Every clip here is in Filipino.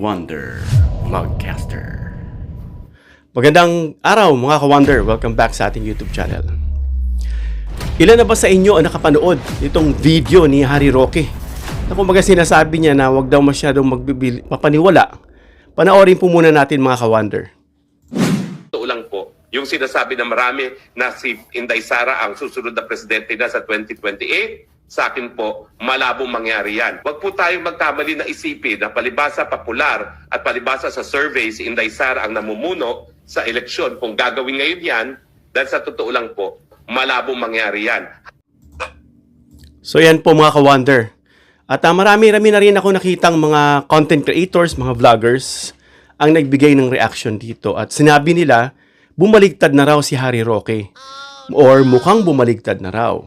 Wonder Vlogcaster. Magandang araw mga ka-Wonder. Welcome back sa ating YouTube channel. Ilan na ba sa inyo ang nakapanood itong video ni Harry Roque? Na kumbaga sinasabi niya na wag daw masyadong mapaniwala. Panoorin po muna natin mga ka-Wonder. Ito lang po, yung sinasabi na marami na si Inday Sara ang susunod na presidente na sa 2028, sa akin po, malabong mangyari yan. Huwag po tayong magkamali na isipin na palibasa popular at palibasa sa survey si Inday Sara ang namumuno sa eleksyon. Kung gagawin ngayon yan, dahil sa totoo lang po, malabong mangyari yan. So yan po mga ka-Wonder. At marami-rami na rin ako nakitang mga content creators, mga vloggers, ang nagbigay ng reaction dito. At sinabi nila, bumaligtad na raw si Harry Roque. Or mukhang bumaligtad na raw.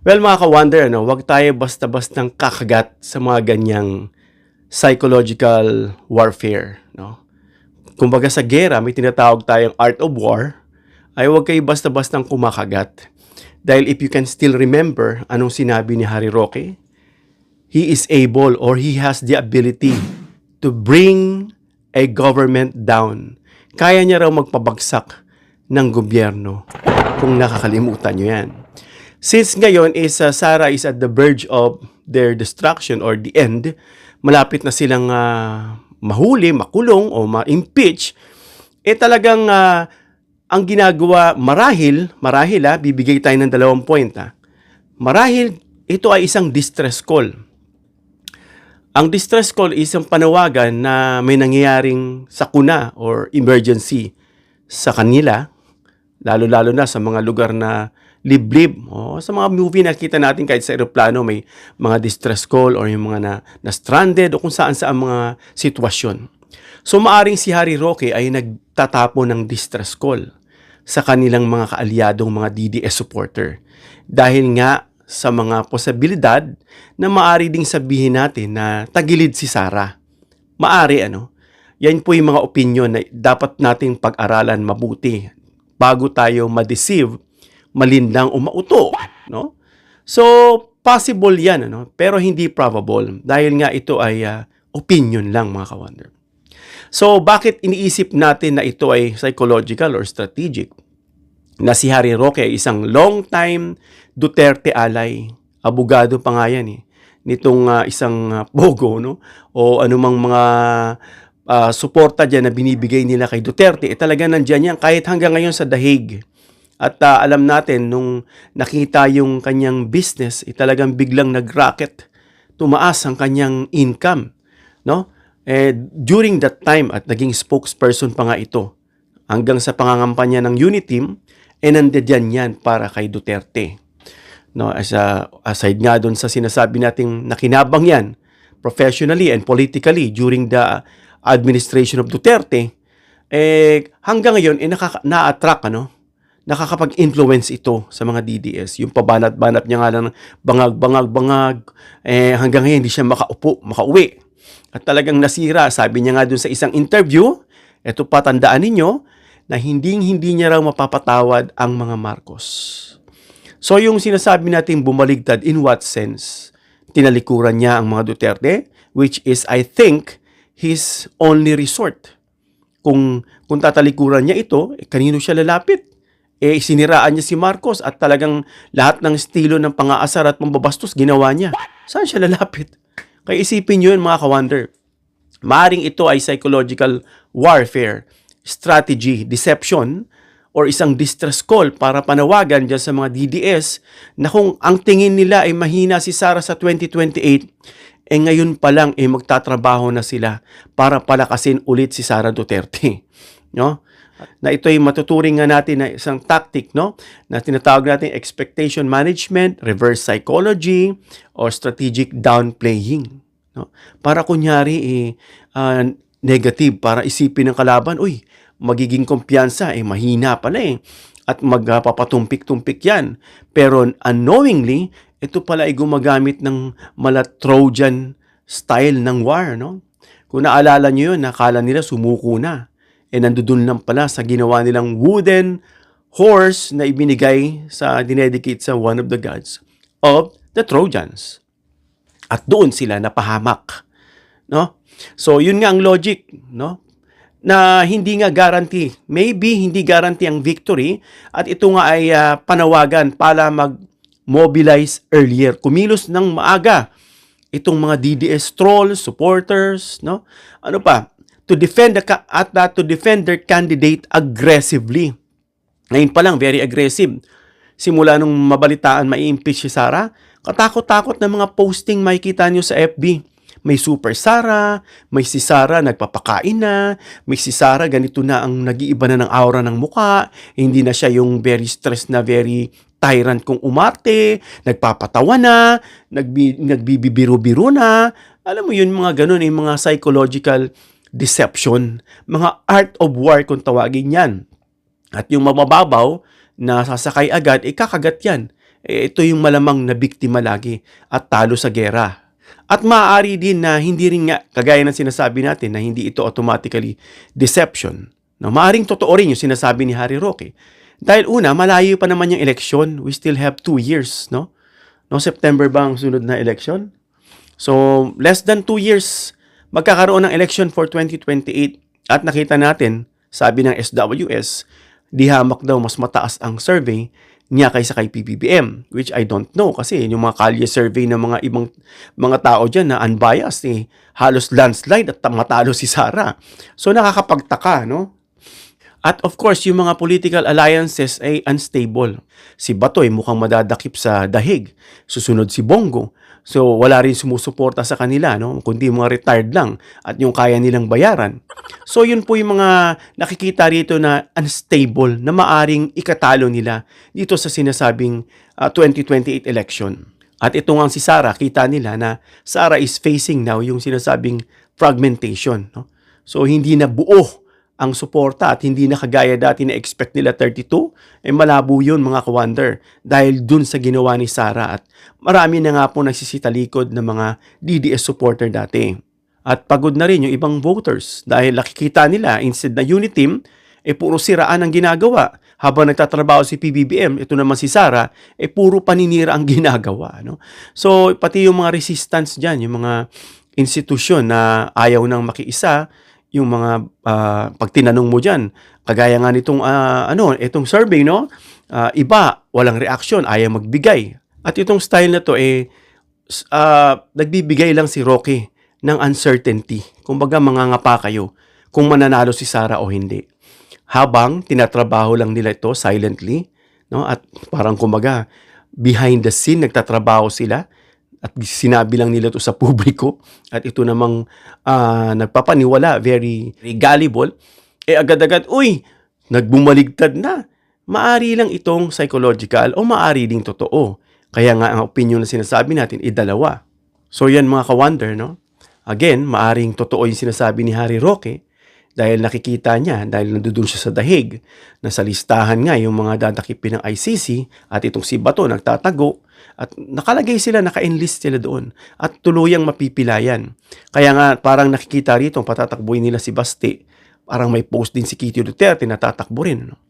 Well mga ka-Wonder, wag tayo basta-bastang kakagat sa mga ganyang psychological warfare. Kumbaga sa gera, may tinatawag tayong art of war, ay wag kayo basta-bastang kumakagat. Dahil if you can still remember anong sinabi ni Harry Roque, he is able or he has the ability to bring a government down. Kaya niya raw magpabagsak ng gobyerno kung nakakalimutan nyo yan. Since ngayon is Sara is at the verge of their destruction or the end, malapit na silang mahuli, makulong o ma-impeach, talagang ang ginagawa marahil bibigay tayo ng 2 point. Marahil ito ay isang distress call. Ang distress call is isang panawagan na may nangyayaring sakuna or emergency sa kanila, lalo-lalo na sa mga lugar na liblib. Sa mga movie nakita natin kahit sa aeroplano may mga distress call or yung mga na stranded o kung saan-saan mga sitwasyon. So maaring si Harry Roque ay nagtatapo ng distress call sa kanilang mga kaalyadong mga DDS supporter. Dahil nga sa mga posibilidad na maari ding sabihin natin na tagilid si Sara. Maari Yan po yung mga opinion na dapat nating pag-aralan mabuti bago tayo ma-deceive, malindang o mauto, So, possible yan, pero hindi probable dahil nga ito ay opinion lang mga ka-Wonder. So, bakit iniisip natin na ito ay psychological or strategic? Na si Harry Roque ay isang long-time Duterte ally. Abogado pa nga yan nitong isang bogo, o anumang mga suporta dyan na binibigay nila kay Duterte, talaga nandyan yan kahit hanggang ngayon sa The Hague. At alam natin, nung nakita yung kanyang business, talagang biglang nag-rocket. Tumaas ang kanyang income. During that time, at naging spokesperson pa nga ito, hanggang sa pangangampanya ng Uniteam, nandiyan yan para kay Duterte. Aside nga doon sa sinasabi nating nakinabang yan, professionally and politically, during the administration of Duterte, hanggang ngayon, na-attract, nakakapag-influence ito sa mga DDS. Yung pabanat-banat niya nga lang, bangag, hanggang ngayon hindi siya makauwi. At talagang nasira. Sabi niya nga dun sa isang interview, eto pa tandaan ninyo, na hindi niya raw mapapatawad ang mga Marcos. So yung sinasabi natin bumaligtad, in what sense? Tinalikuran niya ang mga Duterte, which is, I think, his only resort. Kung tatalikuran niya ito, kanino siya lalapit? Siniraan niya si Marcos at talagang lahat ng estilo ng pang-aasar at pambabastos ginawa niya. Saan siya lalapit? Kaya isipin niyo yun mga ka-Wonder. Maaring ito ay psychological warfare, strategy, deception, or isang distress call para panawagan dyan sa mga DDS na kung ang tingin nila ay mahina si Sara sa 2028, ngayon pa lang magtatrabaho na sila para palakasin ulit si Sara Duterte. Na ito ay matuturing nga natin na isang tactic, na tinatawag natin expectation management, reverse psychology, or strategic downplaying. Para kunyari negative, para isipin ng kalaban, magiging kumpiyansa, mahina pala at magpapatumpik-tumpik yan. Pero unknowingly, ito pala ay gumagamit ng Trojan style ng war. Kung naalala nyo yun, nakala nila sumuko na. Nandun lang pala sa ginawa nilang wooden horse na ibinigay dinedicate sa one of the gods of the Trojans. At doon sila napahamak. So, yun nga ang logic, no? Na hindi nga guarantee. Maybe hindi guarantee ang victory at ito nga ay panawagan para mag-mobilize earlier. Kumilos ng maaga itong mga DDS trolls, supporters, no? Ano pa? To defend to defend their candidate aggressively. Ngayon pa lang, very aggressive. Simula nung mabalitaan mai-impeach si Sara, katakot-takot na mga posting makikita nyo sa FB. May Super Sara, may si Sara nagpapakain na, may si Sara ganito na ang nag-iiba na ng aura ng muka, hindi na siya yung very stressed na very tyrant kung umarte, nagpapatawa na, nagbibibiro-biro na. Alam mo yun, mga ganun, yung mga psychological deception, mga art of war kung tawagin yan. At yung mabababaw na sasakay agad, kakagat yan. Ito yung malamang na biktima lagi at talo sa gera. At maaari din na hindi rin nga, kagaya ng sinasabi natin, na hindi ito automatically deception. No, maaring totoo rin yung sinasabi ni Harry Roque. Dahil una, malayo pa naman yung election. We still have 2 years, no? No, September ba ang sunod na election? So, less than 2 years, magkakaroon ng election for 2028. At nakita natin, sabi ng SWS, di hamak daw mas mataas ang survey niya kaysa kay PBBM, which I don't know kasi yung mga kalye survey ng mga ibang mga tao dyan na unbiased, halos landslide at matalo si Sara. So nakakapagtaka, no? At of course, yung mga political alliances ay unstable. Si Batoy mukhang madadakip sa dahig. Susunod si Bongo. So wala rin sumusuporta sa kanila, no? Kundi mga retired lang at yung kaya nilang bayaran. So yun po yung mga nakikita rito na unstable na maaring ikatalo nila dito sa sinasabing 2028 election. At ito nga si Sara, kita nila na Sara is facing now yung sinasabing fragmentation, no? So hindi na buo ang suporta at hindi na kagaya dati na expect nila 32, malabo yun mga ka-wonder dahil dun sa ginawa ni Sara at marami na nga po nagsisitalikod ng mga DDS supporter dati. At pagod na rin yung ibang voters dahil nakikita nila instead na unity team, puro siraan ang ginagawa. Habang nagtatrabaho si PBBM, ito naman si Sara, puro paninira ang ginagawa. No? So pati yung mga resistance dyan, yung mga institusyon na ayaw nang makiisa, yung mga pag tinanong mo diyan, kagaya nga nitong itong survey, no? Iba walang reaction, ayaw magbigay. At itong style na to nagbibigay lang si Roque ng uncertainty. Kumbaga mangangapa kayo kung mananalo si Sara o hindi. Habang tinatrabaho lang nila ito silently, no? At parang kumbaga behind the scene nagtatrabaho sila. At sinabi lang nila to sa publiko at ito namang nagpapaniwala, very gullible, agad-agad, nagbumaligtad na. Maari lang itong psychological o maari ding totoo. Kaya nga ang opinion na sinasabi natin dalawa. So yan mga ka-wonder, no? Again, maaring totoo yung sinasabi ni Harry Roque dahil nakikita niya, dahil nandoon siya sa dahig, na sa listahan nga yung mga dadakipin ng ICC at itong si Bato nagtatago at nakalagay sila, naka-enlist sila doon at tuluyang mapipilayan. Kaya nga parang nakikita rito, patatakbuhin nila si Basti, parang may post din si Kitty Duterte na tatakbo rin. No?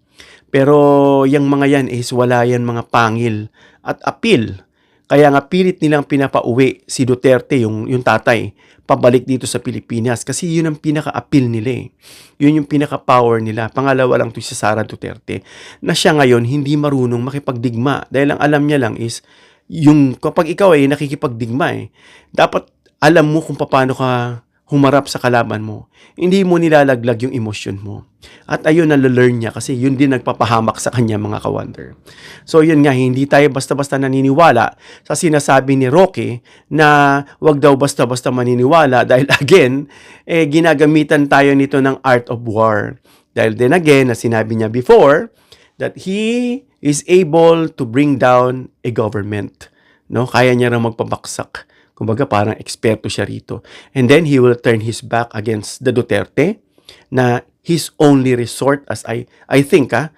Pero yung mga yan is wala yan mga pangil at appeal. Kaya nga pilit nilang pinapauwi si Duterte, yung tatay, pabalik dito sa Pilipinas kasi yun ang pinaka-appeal nila. Yun yung pinaka-power nila. Pangalawa lang to si Sara Duterte na siya ngayon hindi marunong makipagdigma dahil ang alam niya lang is yung kapag ikaw ay nakikipagdigma dapat alam mo kung paano ka humarap sa kalaban mo. Hindi mo nilalaglag yung emosyon mo. At ayun, nalalearn niya kasi yun din nagpapahamak sa kanya mga ka-wonder. So yun nga, hindi tayo basta-basta naniniwala sa sinasabi ni Roque na wag daw basta-basta maniniwala dahil again, ginagamitan tayo nito ng art of war. Dahil then again, na sinabi niya before, that he is able to bring down a government. No? Kaya niya rin magpabaksak. Kumbaga parang eksperto siya rito. And then he will turn his back against the Duterte na his only resort as I think at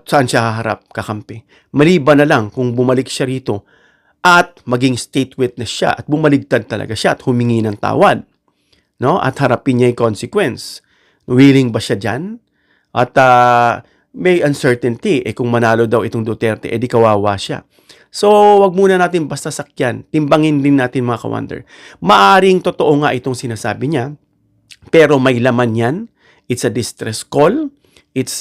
saan siya haharap kakampi. Maliban na lang kung bumalik siya rito at maging state witness siya at bumaligtad talaga siya at humingi ng tawad. No? At harapin niya yung consequence. Willing ba siya dyan? At may uncertainty. Kung manalo daw itong Duterte, di kawawa siya. So, wag muna natin basta sakyan. Timbangin din natin mga ka-wonder. Maaring totoo nga itong sinasabi niya, pero may laman yan. It's a distress call. It's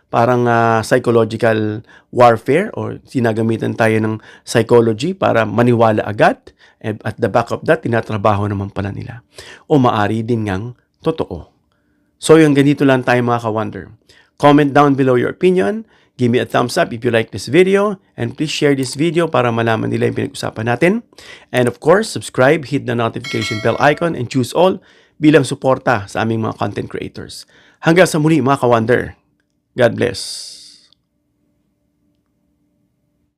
parang psychological warfare or sinagamitan tayo ng psychology para maniwala agad. And at the back of that, tinatrabaho naman pala nila. O maari din ngang totoo. So yung ganito lang tayo mga ka-wonder. Comment down below your opinion. Give me a thumbs up if you like this video. And please share this video para malaman nila yung pinag-usapan natin. And of course, subscribe, hit the notification bell icon, and choose all bilang suporta sa aming mga content creators. Hanggang sa muli mga ka-wonder. God bless.